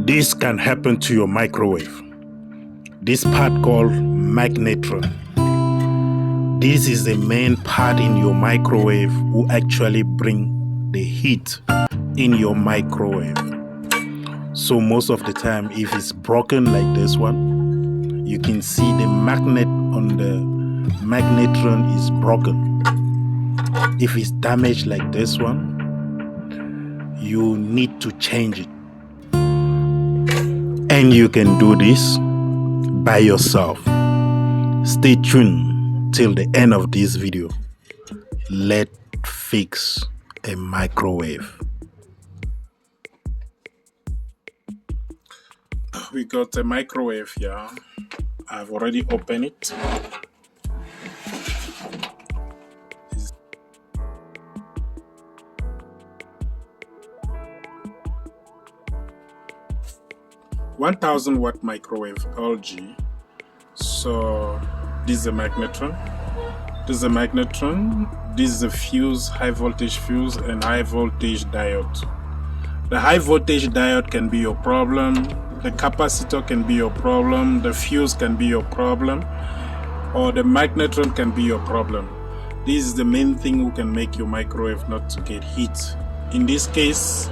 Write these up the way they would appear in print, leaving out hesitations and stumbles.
This can happen to your microwave. This part called magnetron. This is the main part in your microwave who actually bring the heat in your microwave. So most of the time, if it's broken like this one, you can see the magnet on the magnetron is broken. If it's damaged like this one, you need to change it. And you can do this by yourself. Stay tuned till the end of this video. Let's fix a microwave. We got a microwave here. I've already opened it. $1,000 microwave LG. So this is a magnetron. This is a magnetron. This is a fuse, high voltage fuse and high voltage diode. The high voltage diode can be your problem. The capacitor can be your problem. The fuse can be your problem. Or the magnetron can be your problem. This is the main thing who can make your microwave not to get heat. In this case,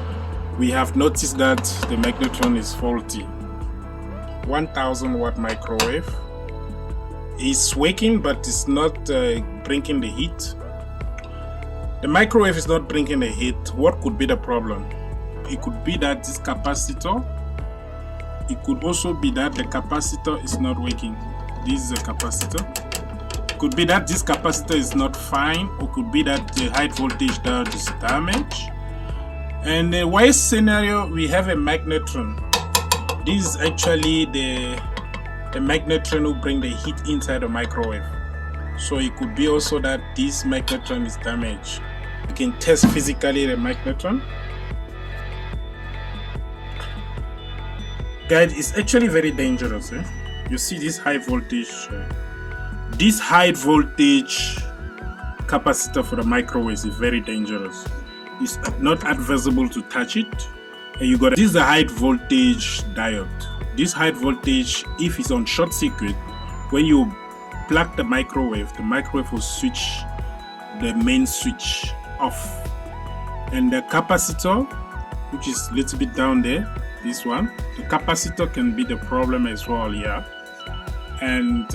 we have noticed that the magnetron is faulty. 1,000 watt microwave is working, but it's not bringing the heat. The microwave is not bringing the heat. What could be the problem? It could be that this capacitor. It could also be that the capacitor is not working. This is a capacitor. It could be that this capacitor is not fine, or could be that the high voltage diode is damaged. And the worst scenario, we have a magnetron. This is actually the magnetron who bring the heat inside the microwave. So it could be also that this magnetron is damaged. You can test physically the magnetron. Guys, it's actually very dangerous. You see this high voltage capacitor for the microwave is very dangerous. It's not advisable to touch it. And you got this is a high voltage diode. This high voltage, if it's on short circuit, when you plug the microwave will switch the main switch off. And the capacitor, which is a little bit down there, this one, the capacitor can be the problem as well here. And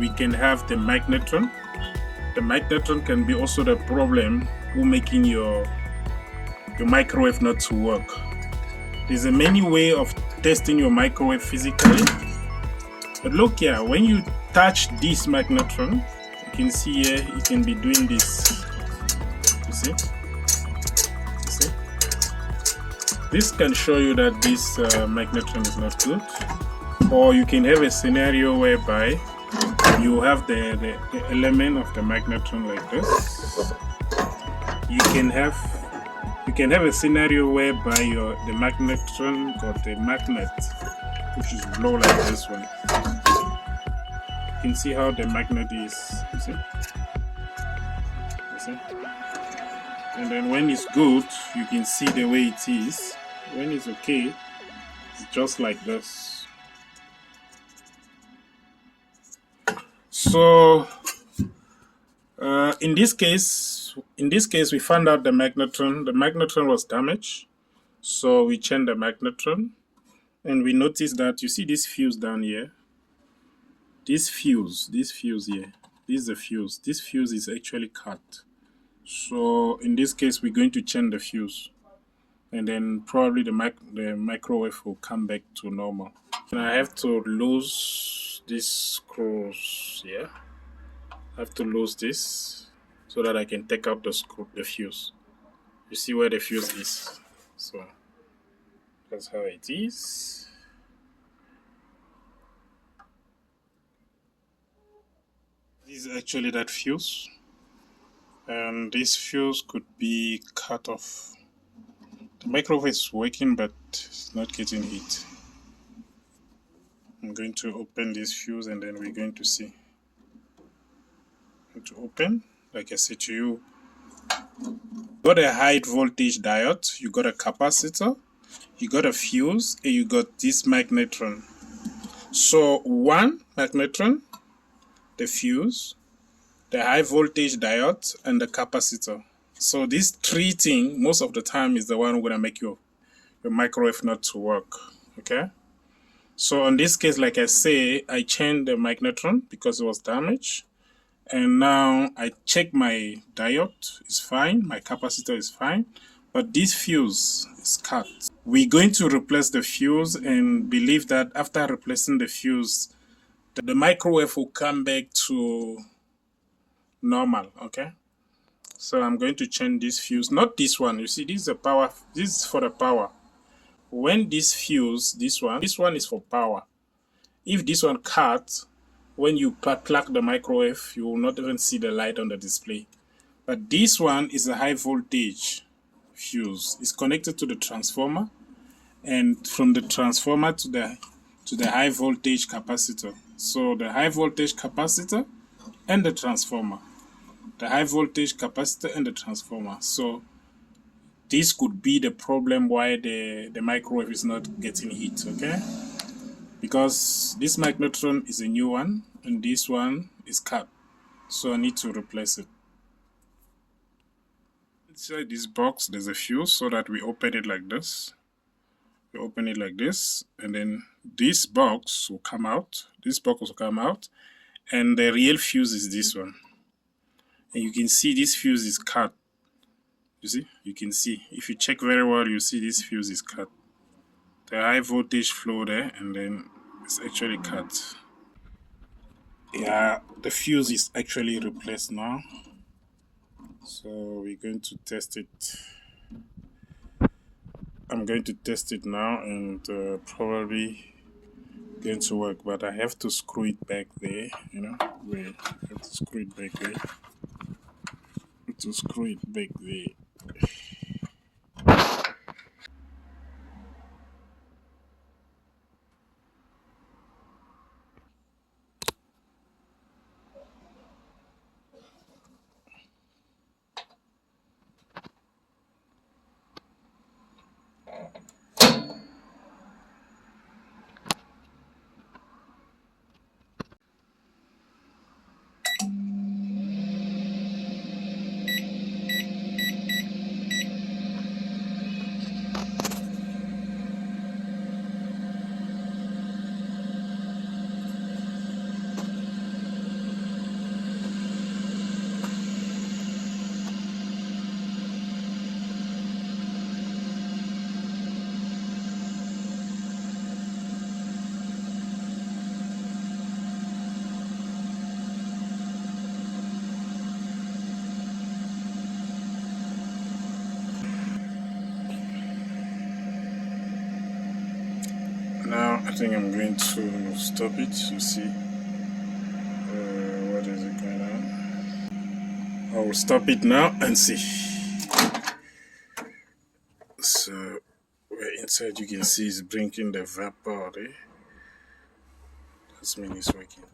we can have the magnetron. The magnetron can be also the problem who making your microwave not to work. There's a many way of testing your microwave physically. But look here, when you touch this magnetron, you can see here, you can be doing this. You see? You see? This can show you that this magnetron is not good. Or you can have a scenario whereby you have the element of the magnetron like this. You can have a scenario whereby the magnetron got a magnet which is blow like this one. You can see how the magnet is. You see? You see? And then when it's good, you can see the way it is. When it's okay, it's just like this. So in this case, we found out the magnetron was damaged. So we changed the magnetron, and we noticed that you see this fuse down here. This fuse here. This is the fuse. This fuse is actually cut. So in this case, we're going to change the fuse, and then probably the microwave will come back to normal. And I have to lose these screws here. I have to lose this so that I can take out the fuse. You see where the fuse is. So that's how it is. This is actually that fuse. And this fuse could be cut off. The microwave is working, but it's not getting heat. I'm going to open this fuse and then we're going to see. To open, like I said to you, got a high voltage diode, you got a capacitor, You got a fuse and you got this magnetron. So one magnetron, the fuse, the high voltage diode, and the capacitor. So these three things most of the time is the one gonna make your microwave not to work. Okay. So in this case, like I say, I changed the magnetron because it was damaged. And now I check my diode, it's fine, my capacitor is fine, but this fuse is cut. We're going to replace the fuse and believe that after replacing the fuse, the microwave will come back to normal, okay? So I'm going to change this fuse, not this one. You see, this is the power, this is for the power. When this fuse, this one is for power. If this one cuts, when you plug the microwave, you will not even see the light on the display. But this one is a high voltage fuse. It's connected to the transformer, and from the transformer to the high voltage capacitor. So the high voltage capacitor and the transformer. The high voltage capacitor and the transformer. So this could be the problem why the microwave is not getting heat, okay? Because this magnetron is a new one and this one is cut. So I need to replace it. Inside this box there's a fuse, so that we open it like this. We open it like this, and then this box will come out. This box will come out, and the real fuse is this one. And you can see this fuse is cut. You see? You can see. If you check very well, you see this fuse is cut. The high voltage flow there, and then it's actually cut. Yeah, the fuse is actually replaced now. So we're going to test it. I'm going to test it now, and probably going to work, but I have to screw it back there, you know. Wait, I have to screw it back there. To screw it back there. Now I think I'm going to stop it to see what is it going on. I will stop it now and see. So where inside you can see it's bringing the vapor there. That means it's working.